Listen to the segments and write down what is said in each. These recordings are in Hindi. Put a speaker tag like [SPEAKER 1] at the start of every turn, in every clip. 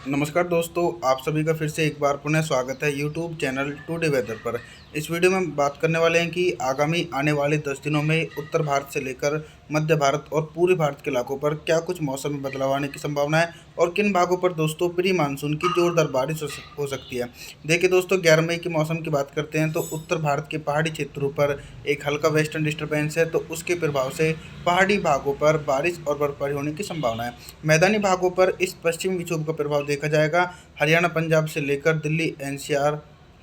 [SPEAKER 1] नमस्कार दोस्तों, आप सभी का फिर से एक बार पुनः स्वागत है यूट्यूब चैनल टुडे वेदर पर। इस वीडियो में बात करने वाले हैं कि आगामी आने वाले 10 दिनों में उत्तर भारत से लेकर मध्य भारत और पूर्वी भारत के इलाकों पर क्या कुछ मौसम में बदलाव आने की संभावना है और किन भागों पर दोस्तों प्री मानसून की जोरदार बारिश हो सकती है। देखिए दोस्तों, 11 मई के मौसम की बात करते हैं तो उत्तर भारत के पहाड़ी क्षेत्रों पर एक हल्का वेस्टर्न डिस्टर्बेंस है, तो उसके प्रभाव से पहाड़ी भागों पर बारिश और बर्फबारी होने की संभावना है। मैदानी भागों पर इस पश्चिमी विक्षोभ का प्रभाव देखा जाएगा। हरियाणा, पंजाब से लेकर दिल्ली, एनसीआर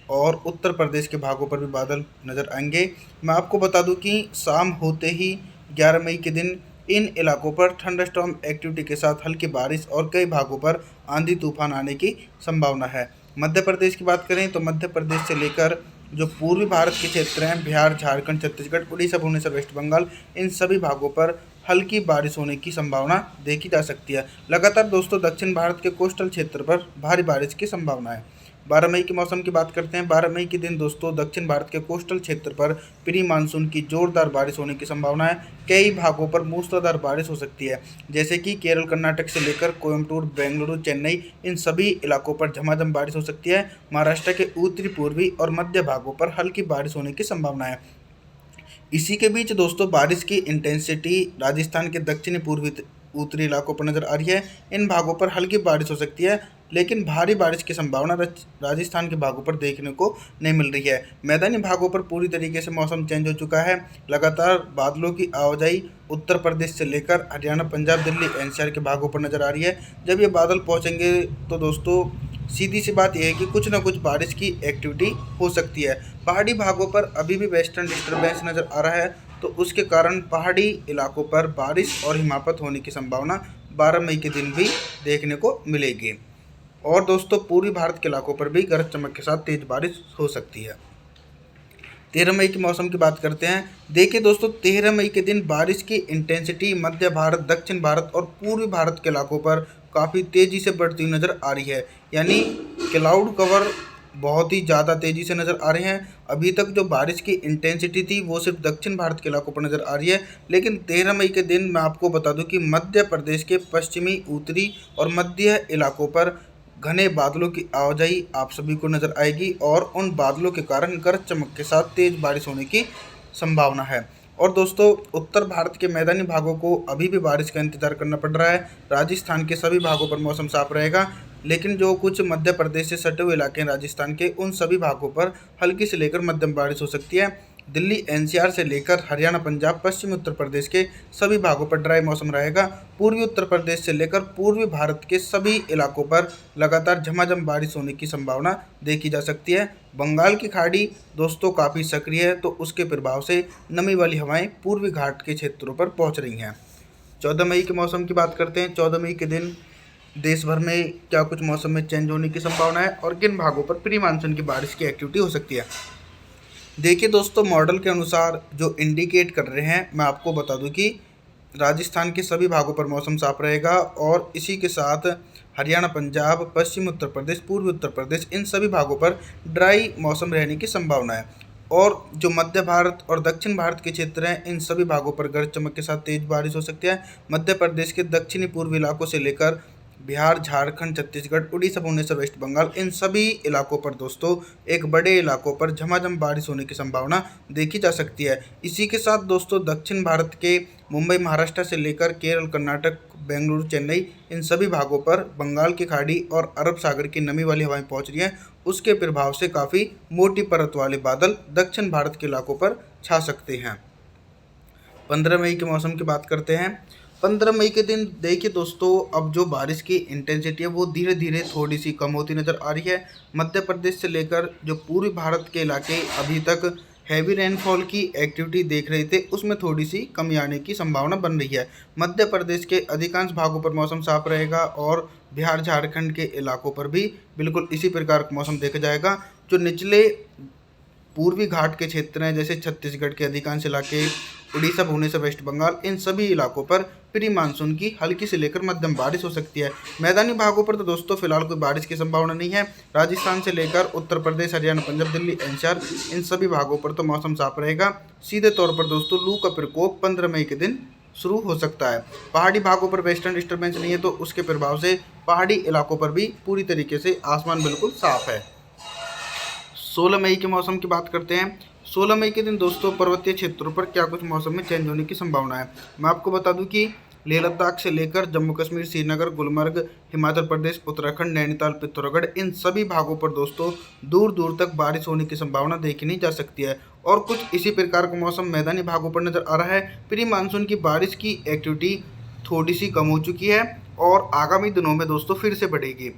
[SPEAKER 1] और उत्तर प्रदेश के भागों पर भी बादल नजर आएंगे। मैं आपको बता दूं कि शाम होते ही 11 मई के दिन इन इलाकों पर थंडरस्टॉर्म एक्टिविटी के साथ हल्की बारिश और कई भागों पर आंधी तूफान आने की संभावना है। मध्य प्रदेश की बात करें तो मध्य प्रदेश से लेकर जो पूर्वी भारत के क्षेत्र हैं, बिहार, झारखंड, छत्तीसगढ़, उड़ीसा, भुवनेश्वर, वेस्ट बंगाल, इन सभी भागों पर हल्की बारिश होने की संभावना देखी जा सकती है। लगातार दोस्तों दक्षिण भारत के कोस्टल क्षेत्र पर भारी बारिश की संभावना है। 12 मई के मौसम की बात करते हैं। 12 मई के दिन दोस्तों दक्षिण भारत के कोस्टल क्षेत्र पर प्री मानसून की जोरदार बारिश होने की संभावना है। कई भागों पर मूसलाधार बारिश हो सकती है, जैसे कि केरल, कर्नाटक से लेकर कोयम्बटूर, बेंगलुरु, चेन्नई, इन सभी इलाकों पर झमाझम बारिश हो सकती है। महाराष्ट्र के उत्तरी, पूर्वी और मध्य भागों पर हल्की बारिश होने की संभावना है। इसी के बीच दोस्तों बारिश की इंटेंसिटी राजस्थान के दक्षिणी पूर्वी उत्तरी इलाकों पर नजर आ रही है। इन भागों पर हल्की बारिश हो सकती है, लेकिन भारी बारिश की संभावना राजस्थान के भागों पर देखने को नहीं मिल रही है। मैदानी भागों पर पूरी तरीके से मौसम चेंज हो चुका है। लगातार बादलों की आवाजाही उत्तर प्रदेश से लेकर हरियाणा, पंजाब, दिल्ली, एनसीआर के भागों पर नजर आ रही है। जब ये बादल पहुंचेंगे तो दोस्तों सीधी सी बात यह है कि कुछ ना कुछ बारिश की एक्टिविटी हो सकती है। पहाड़ी भागों पर अभी भी वेस्टर्न डिस्टर्बेंस नज़र आ रहा है, तो उसके कारण पहाड़ी इलाकों पर बारिश और हिमापत होने की संभावना 12 मई के दिन भी देखने को मिलेगी। और दोस्तों पूर्वी भारत के इलाकों पर भी गरज चमक के साथ तेज बारिश हो सकती है। 13 मई के मौसम की बात करते हैं। देखिए दोस्तों, 13 मई के दिन बारिश की इंटेंसिटी मध्य भारत, दक्षिण भारत और पूर्वी भारत के इलाकों पर काफ़ी तेज़ी से बढ़ती हुई नज़र आ रही है। यानी क्लाउड कवर बहुत ही ज़्यादा तेज़ी से नज़र आ रहे हैं। अभी तक जो बारिश की इंटेंसिटी थी वो सिर्फ दक्षिण भारत के इलाकों पर नज़र आ रही है, लेकिन 13 मई के दिन मैं आपको बता दूं कि मध्य प्रदेश के पश्चिमी, उत्तरी और मध्य इलाकों पर घने बादलों की आवाजाही आप सभी को नजर आएगी और उन बादलों के कारण गरज चमक के साथ तेज बारिश होने की संभावना है। और दोस्तों उत्तर भारत के मैदानी भागों को अभी भी बारिश का इंतजार करना पड़ रहा है। राजस्थान के सभी भागों पर मौसम साफ रहेगा, लेकिन जो कुछ मध्य प्रदेश से सटे हुए इलाके हैं राजस्थान के, उन सभी भागों पर हल्की से लेकर मध्यम बारिश हो सकती है। दिल्ली, एनसीआर से लेकर हरियाणा, पंजाब, पश्चिमी उत्तर प्रदेश के सभी भागों पर ड्राई मौसम रहेगा। पूर्वी उत्तर प्रदेश से लेकर पूर्वी भारत के सभी इलाकों पर लगातार झमाझम बारिश होने की संभावना देखी जा सकती है। बंगाल की खाड़ी दोस्तों काफ़ी सक्रिय है, तो उसके प्रभाव से नमी वाली हवाएं पूर्वी घाट के क्षेत्रों पर पहुंच रही हैं। 14 मई के मौसम की बात करते हैं। 14 मई के दिन देश भर में क्या कुछ मौसम में चेंज होने की संभावना है और किन भागों पर प्री मानसून की बारिश की एक्टिविटी हो सकती है। देखिए दोस्तों, मॉडल के अनुसार जो इंडिकेट कर रहे हैं, मैं आपको बता दूं कि राजस्थान के सभी भागों पर मौसम साफ रहेगा और इसी के साथ हरियाणा, पंजाब, पश्चिमी उत्तर प्रदेश, पूर्वी उत्तर प्रदेश, इन सभी भागों पर ड्राई मौसम रहने की संभावना है। और जो मध्य भारत और दक्षिण भारत के क्षेत्र हैं, इन सभी भागों पर गरज चमक के साथ तेज बारिश हो सकती है। मध्य प्रदेश के दक्षिणी पूर्वी इलाकों से लेकर बिहार, झारखंड, छत्तीसगढ़, उड़ीसा, भुवनेश्वर, वेस्ट बंगाल, इन सभी इलाकों पर दोस्तों एक बड़े इलाकों पर झमाझम बारिश होने की संभावना देखी जा सकती है। इसी के साथ दोस्तों दक्षिण भारत के मुंबई, महाराष्ट्र से लेकर केरल, कर्नाटक, बेंगलुरु, चेन्नई, इन सभी भागों पर बंगाल की खाड़ी और अरब सागर की नमी वाली हवाएं पहुंच रही हैं। उसके प्रभाव से काफ़ी मोटी परत वाले बादल दक्षिण भारत के इलाकों पर छा सकते हैं। 15 मई के मौसम की बात करते हैं। 15 मई के दिन देखिए दोस्तों, अब जो बारिश की इंटेंसिटी है वो धीरे धीरे थोड़ी सी कम होती नज़र आ रही है। मध्य प्रदेश से लेकर जो पूर्वी भारत के इलाके अभी तक हैवी रेनफॉल की एक्टिविटी देख रहे थे, उसमें थोड़ी सी कमी आने की संभावना बन रही है। मध्य प्रदेश के अधिकांश भागों पर मौसम साफ रहेगा और बिहार, झारखंड के इलाकों पर भी बिल्कुल इसी प्रकार का मौसम देखा जाएगा। जो निचले पूर्वी घाट के क्षेत्र हैं, जैसे छत्तीसगढ़ के अधिकांश इलाके, उड़ीसा, भुवनेश्वर, वेस्ट बंगाल, इन सभी इलाकों पर प्री मानसून की हल्की से लेकर मध्यम बारिश हो सकती है। मैदानी भागों पर तो दोस्तों फिलहाल कोई बारिश की संभावना नहीं है। राजस्थान से लेकर उत्तर प्रदेश, हरियाणा, पंजाब, दिल्ली, एनसीआर, इन सभी भागों पर तो मौसम साफ रहेगा। सीधे तौर पर दोस्तों लू का प्रकोप 15 मई के दिन शुरू हो सकता है। पहाड़ी भागों पर वेस्टर्न डिस्टर्बेंस नहीं है, तो उसके प्रभाव से पहाड़ी इलाकों पर भी पूरी तरीके से आसमान बिल्कुल साफ है। 16 मई के मौसम की बात करते हैं। 16 मई के दिन दोस्तों पर्वतीय क्षेत्रों पर क्या कुछ मौसम में चेंज होने की संभावना है। मैं आपको बता दूं कि लेह लद्दाख से लेकर जम्मू कश्मीर, श्रीनगर, गुलमर्ग, हिमाचल प्रदेश, उत्तराखंड, नैनीताल, पिथौरागढ़, इन सभी भागों पर दोस्तों दूर दूर तक बारिश होने की संभावना देखी जा सकती है। और कुछ इसी प्रकार का मौसम मैदानी भागों पर नजर आ रहा है। प्री मानसून की बारिश की एक्टिविटी थोड़ी सी कम हो चुकी है और आगामी दिनों में दोस्तों फिर से बढ़ेगी।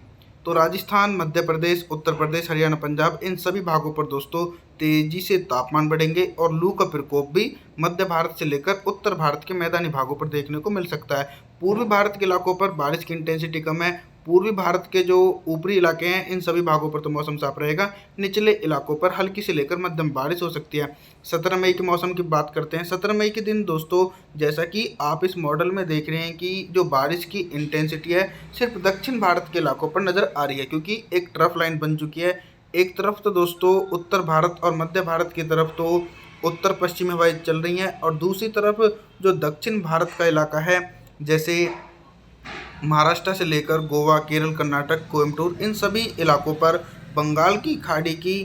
[SPEAKER 1] तो राजस्थान, मध्य प्रदेश, उत्तर प्रदेश, हरियाणा, पंजाब, इन सभी भागों पर दोस्तों तेजी से तापमान बढ़ेंगे और लू का प्रकोप भी मध्य भारत से लेकर उत्तर भारत के मैदानी भागों पर देखने को मिल सकता है। पूर्वी भारत के इलाकों पर बारिश की इंटेंसिटी कम है। पूर्वी भारत के जो ऊपरी इलाके हैं इन सभी भागों पर तो मौसम साफ रहेगा। निचले इलाकों पर हल्की से लेकर मध्यम बारिश हो सकती है। 17 मई के मौसम की बात करते हैं। 17 मई के दिन दोस्तों जैसा कि आप इस मॉडल में देख रहे हैं कि जो बारिश की इंटेंसिटी है सिर्फ दक्षिण भारत के इलाकों पर नज़र आ रही है, क्योंकि एक ट्रफ लाइन बन चुकी है। एक तरफ तो दोस्तों उत्तर भारत और मध्य भारत की तरफ तो उत्तर पश्चिमी हवाएं चल रही हैं, और दूसरी तरफ जो दक्षिण भारत का इलाका है जैसे महाराष्ट्र से लेकर गोवा, केरल, कर्नाटक, कोयम्बटूर, इन सभी इलाकों पर बंगाल की खाड़ी की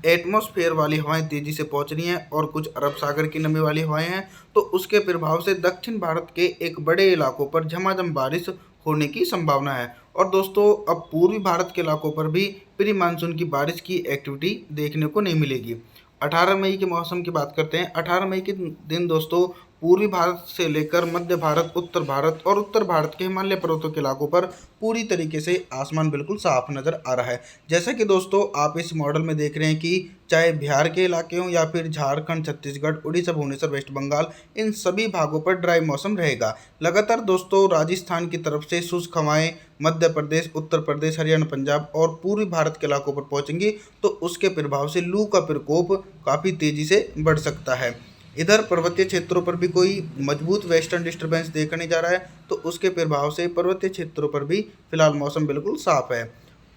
[SPEAKER 1] एटमॉस्फेयर वाली हवाएं तेज़ी से पहुंच रही हैं और कुछ अरब सागर की नमी वाली हवाएं हैं। तो उसके प्रभाव से दक्षिण भारत के एक बड़े इलाकों पर झमाझम बारिश होने की संभावना है। और दोस्तों अब पूर्वी भारत के इलाकों पर भी प्री मानसून की बारिश की एक्टिविटी देखने को नहीं मिलेगी। 18 मई के मौसम की बात करते हैं। 18 मई के दिन दोस्तों पूर्वी भारत से लेकर मध्य भारत, उत्तर भारत और उत्तर भारत के हिमालय पर्वतों के इलाकों पर पूरी तरीके से आसमान बिल्कुल साफ नज़र आ रहा है। जैसा कि दोस्तों आप इस मॉडल में देख रहे हैं कि चाहे बिहार के इलाके हों या फिर झारखंड, छत्तीसगढ़, उड़ीसा, भुवनेश्वर, वेस्ट बंगाल, इन सभी भागों पर ड्राई मौसम रहेगा। लगातार दोस्तों राजस्थान की तरफ से शुष्क हवाएं मध्य प्रदेश, उत्तर प्रदेश, हरियाणा, पंजाब और पूर्वी भारत के इलाकों पर पहुंचेंगी, तो उसके प्रभाव से लू का प्रकोप काफ़ी तेज़ी से बढ़ सकता है। इधर पर्वतीय क्षेत्रों पर भी कोई मजबूत वेस्टर्न डिस्टर्बेंस देखा नहीं जा रहा है, तो उसके प्रभाव से पर्वतीय क्षेत्रों पर भी फिलहाल मौसम बिल्कुल साफ है।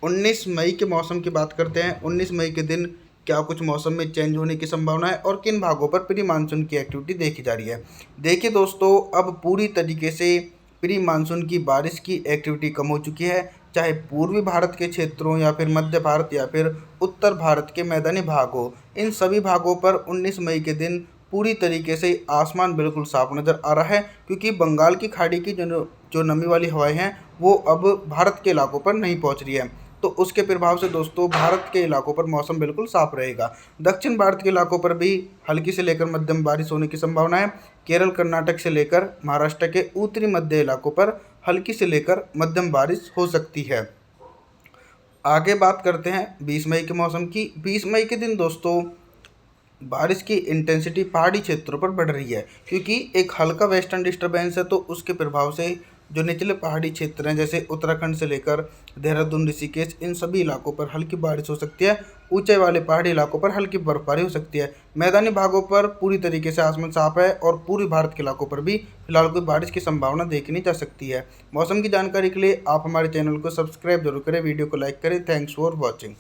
[SPEAKER 1] 19 मई के मौसम की बात करते हैं। 19 मई के दिन क्या कुछ मौसम में चेंज होने की संभावना है और किन भागों पर प्री मानसून की एक्टिविटी देखी जा रही है। देखिए दोस्तों अब पूरी तरीके से प्री मानसून की बारिश की एक्टिविटी कम हो चुकी है, चाहे पूर्वी भारत के क्षेत्रों या फिर मध्य भारत या फिर उत्तर भारत के मैदानी भाग हो। इन सभी भागों पर 19 मई के दिन पूरी तरीके से आसमान बिल्कुल साफ नज़र आ रहा है, क्योंकि बंगाल की खाड़ी की जो नमी वाली हवाएं हैं वो अब भारत के इलाकों पर नहीं पहुंच रही है। तो उसके प्रभाव से दोस्तों भारत के इलाकों पर मौसम बिल्कुल साफ रहेगा। दक्षिण भारत के इलाकों पर भी हल्की से लेकर मध्यम बारिश होने की संभावना है। केरल, कर्नाटक से लेकर महाराष्ट्र के उत्तरी मध्य इलाकों पर हल्की से लेकर मध्यम बारिश हो सकती है। आगे बात करते हैं 20 मई के मौसम की। 20 मई के दिन दोस्तों बारिश की इंटेंसिटी पहाड़ी क्षेत्रों पर बढ़ रही है, क्योंकि एक हल्का वेस्टर्न डिस्टर्बेंस है, तो उसके प्रभाव से जो निचले पहाड़ी क्षेत्र हैं जैसे उत्तराखंड से लेकर देहरादून, ऋषिकेश, इन सभी इलाकों पर हल्की बारिश हो सकती है। ऊंचाई वाले पहाड़ी इलाकों पर हल्की बर्फबारी हो सकती है। मैदानी भागों पर पूरी तरीके से आसमान साफ है और पूर्वी भारत के इलाकों पर भी फिलहाल कोई बारिश की संभावना देखी जा सकती है। मौसम की जानकारी के लिए आप हमारे चैनल को सब्सक्राइब जरूर करें, वीडियो को लाइक करें। Thanks for watching.